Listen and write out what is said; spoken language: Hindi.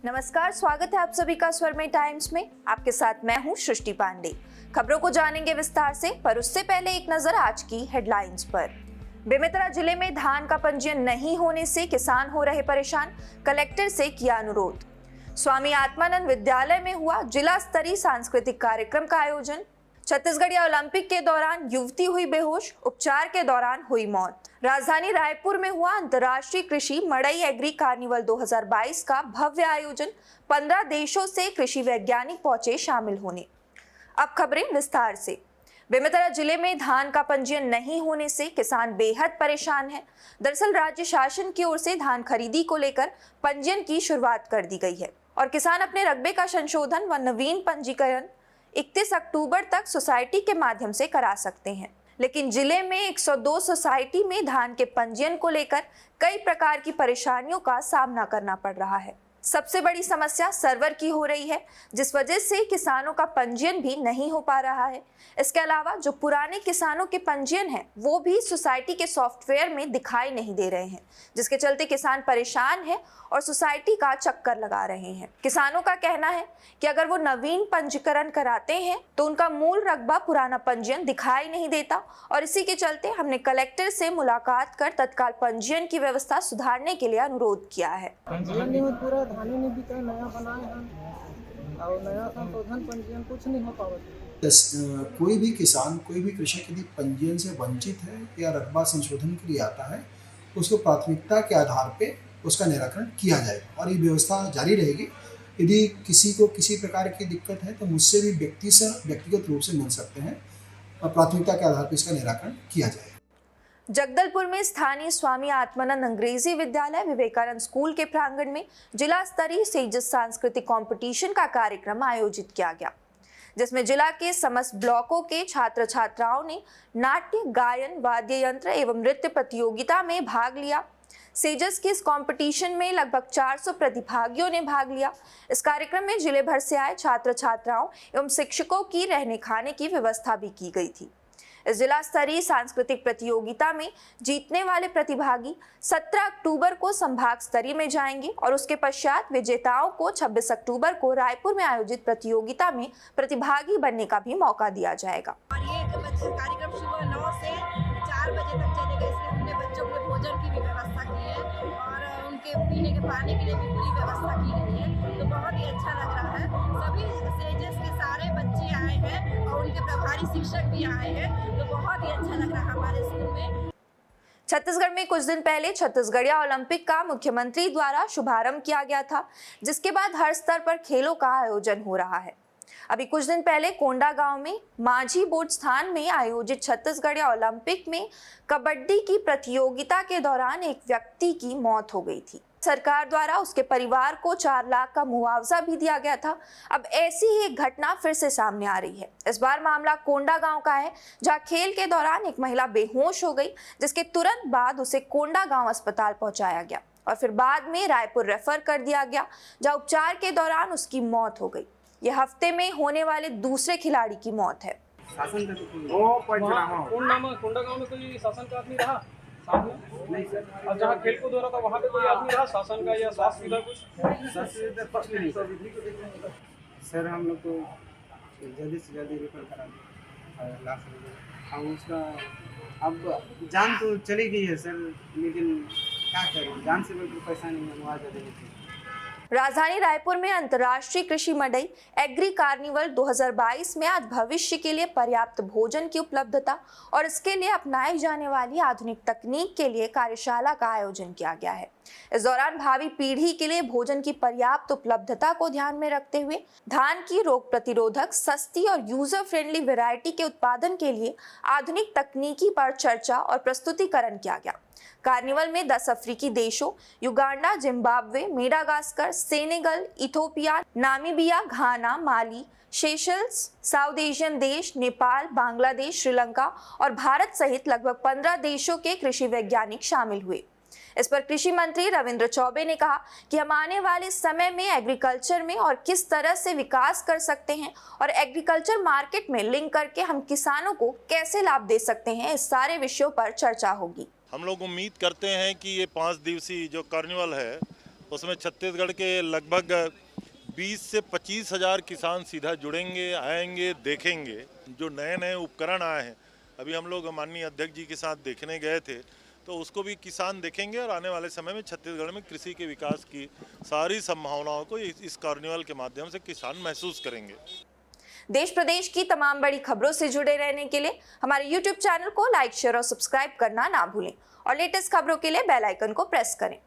नमस्कार, स्वागत है आप सभी का स्वर में टाइम्स में। आपके साथ मैं हूं सृष्टि पांडे। खबरों को जानेंगे विस्तार से, पर उससे पहले एक नजर आज की हेडलाइंस पर। बेमेतरा जिले में धान का पंजीयन नहीं होने से किसान हो रहे परेशान, कलेक्टर से किया अनुरोध। स्वामी आत्मानंद विद्यालय में हुआ जिला स्तरीय सांस्कृतिक कार्यक्रम का आयोजन। छत्तीसगढ़िया ओलंपिक के दौरान युवती हुई बेहोश, उपचार के दौरान हुई मौत। राजधानी रायपुर में हुआ अंतर्राष्ट्रीय कृषि मड़ई एग्री कार्निवल 2022 का भव्य आयोजन। 15 देशों से कृषि वैज्ञानिक पहुंचे शामिल होने। अब खबरें विस्तार से। बेमेतरा जिले में धान का पंजीयन नहीं होने से किसान बेहद परेशान हैं। दरअसल राज्य शासन की ओर से धान खरीदी को लेकर पंजीयन की शुरुआत कर दी गई है और किसान अपने रकबे का संशोधन व नवीन पंजीकरण 31 अक्टूबर तक सोसाइटी के माध्यम से करा सकते हैं। लेकिन जिले में 102 सोसाइटी में धान के पंजीयन को लेकर कई प्रकार की परेशानियों का सामना करना पड़ रहा है। सबसे बड़ी समस्या सर्वर की हो रही है, जिस वजह से किसानों का पंजीयन भी नहीं हो पा रहा है। इसके अलावा जो पुराने किसानों के पंजीयन हैं, वो भी सोसाइटी के सॉफ्टवेयर में दिखाई नहीं दे रहे हैं, जिसके चलते किसान परेशान हैं और सोसाइटी का चक्कर लगा रहे हैं। किसानों का कहना है कि अगर वो नवीन पंजीकरण कराते हैं तो उनका मूल रकबा पुराना पंजीयन दिखाई नहीं देता और इसी के चलते हमने कलेक्टर से मुलाकात कर तत्काल पंजीयन की व्यवस्था सुधारने के लिए अनुरोध किया है। पूरा धाने नहीं बिका, नया बनाए हैं और नया संशोधन पंजीयन कुछ नहीं हो पावत। कोई भी किसान, कोई भी कृषक यदि पंजीयन से वंचित है या रकबा संशोधन के लिए आता है, उसको प्राथमिकता के आधार पे उसका निराकरण किया जाएगा और ये व्यवस्था जारी रहेगी। यदि किसी को किसी प्रकार की दिक्कत है तो मुझसे भी व्यक्तिगत रूप से मिल सकते हैं और प्राथमिकता के आधार पर इसका निराकरण किया जाएगा। जगदलपुर में स्थानीय स्वामी आत्मानंद अंग्रेजी विद्यालय विवेकानंद स्कूल के प्रांगण में जिला स्तरीय सेजस सांस्कृतिक कंपटीशन का कार्यक्रम आयोजित किया गया, जिसमें जिला के समस्त ब्लॉकों के छात्र छात्राओं ने नाट्य, गायन, वाद्य यंत्र एवं नृत्य प्रतियोगिता में भाग लिया। सेजस के इस कंपटीशन में लगभग 400 प्रतिभागियों ने भाग लिया। इस कार्यक्रम में जिले भर से आए छात्र छात्राओं एवं शिक्षकों की रहने खाने की व्यवस्था भी की गई थी। इस जिला स्तरीय सांस्कृतिक प्रतियोगिता में जीतने वाले प्रतिभागी 17 अक्टूबर को संभाग स्तरीय में जाएंगे और उसके पश्चात विजेताओं को 26 अक्टूबर को रायपुर में आयोजित प्रतियोगिता में प्रतिभागी बनने का भी मौका दिया जाएगा। और ये कार्यक्रम सुबह 9 से 4 बजे तक चलेगा। इसलिए हमने बच्चों के भोजन की भी व्यवस्था की है और उनके पीने के पानी के लिए भी पूरी व्यवस्था की गई है। तो बहुत ही अच्छा लग रहा है। सभी सेजस के सारे बच्चे आए हैं और उनके प्रभारी शिक्षक भी आए हैं, तो बहुत ही अच्छा लग रहा है हमारे स्कूल में। छत्तीसगढ़ में कुछ दिन पहले छत्तीसगढ़िया ओलंपिक का मुख्यमंत्री द्वारा शुभारंभ किया गया था, जिसके बाद हर स्तर पर खेलों का आयोजन हो रहा है। अभी कुछ दिन पहले कोंडागांव में माझी बोर्ड स्थान में आयोजित छत्तीसगढ़िया ओलंपिक में कबड्डी की प्रतियोगिता के दौरान एक व्यक्ति की मौत हो गई थी। सरकार द्वारा उसके परिवार को 4 लाख का मुआवजा भी दिया गया था। अब ऐसी ही एक घटना फिर से सामने आ रही है। इस बार मामला कोंडागांव का है, जहां खेल के दौरान एक महिला बेहोश हो गई, जिसके तुरंत बाद उसे कोंडागांव अस्पताल पहुंचाया गया और फिर बाद में रायपुर रेफर कर दिया गया, जहां उपचार के दौरान उसकी मौत हो गई। यह हफ्ते में होने वाले दूसरे खिलाड़ी की मौत है। कोंडागांव में कोई शासन का आदमी रहा नहीं सर। अब जहाँ खेल कूद हो रहा था वहाँ पे कोई आदमी रहा शासन का या स्वास्थ्य विभाग कुछ? सर हम लोग को जल्दी से जल्दी रेफर करा दें लाश हम उसका। अब जान तो चली गई है सर, लेकिन क्या करें, जान से बिल्कुल पैसा नहीं है मुआवजा देने के लिए। राजधानी रायपुर में अंतर्राष्ट्रीय कृषि मड़ई एग्री कार्निवल 2022 में आज भविष्य के लिए पर्याप्त भोजन की उपलब्धता और इसके लिए अपनाई जाने वाली आधुनिक तकनीक के लिए कार्यशाला का आयोजन किया गया है। इस दौरान भावी पीढ़ी के लिए भोजन की पर्याप्त उपलब्धता को ध्यान में रखते हुए धान की रोग प्रतिरोधक, सस्ती और यूजर फ्रेंडली वैरायटी के उत्पादन के लिए आधुनिक तकनीकी पर चर्चा और प्रस्तुतिकरण किया गया। कार्निवल में 10 अफ्रीकी देशों Uganda, Zimbabwe, Madagascar, Senegal, Ethiopia, Namibia, Ghana, Mali, Seychelles, South Asian देश, नेपाल, बांग्लादेश, श्रीलंका और भारत सहित लगभग 15 देशों के कृषि वैज्ञानिक शामिल हुए। इस पर कृषि मंत्री रविंद्र चौबे ने कहा कि हम आने वाले समय में एग्रीकल्चर में और किस तरह से विकास कर सकते हैं और एग्रीकल्चर मार्केट में लिंक करके हम किसानों को कैसे लाभ दे सकते हैं, इस सारे विषयों पर चर्चा होगी। हम लोग उम्मीद करते हैं कि ये 5 दिवसीय जो कार्निवल है उसमें छत्तीसगढ़ के लगभग 20 से 25 हज़ार किसान सीधा जुड़ेंगे, आएंगे, देखेंगे। जो नए नए उपकरण आए हैं, अभी हम लोग माननीय अध्यक्ष जी के साथ देखने गए थे, तो उसको भी किसान देखेंगे और आने वाले समय में छत्तीसगढ़ में कृषि के विकास की सारी संभावनाओं को इस कार्निवल के माध्यम से किसान महसूस करेंगे। देश प्रदेश की तमाम बड़ी खबरों से जुड़े रहने के लिए हमारे YouTube चैनल को लाइक, शेयर और सब्सक्राइब करना ना भूलें और लेटेस्ट खबरों के लिए बेल आइकन को प्रेस करें।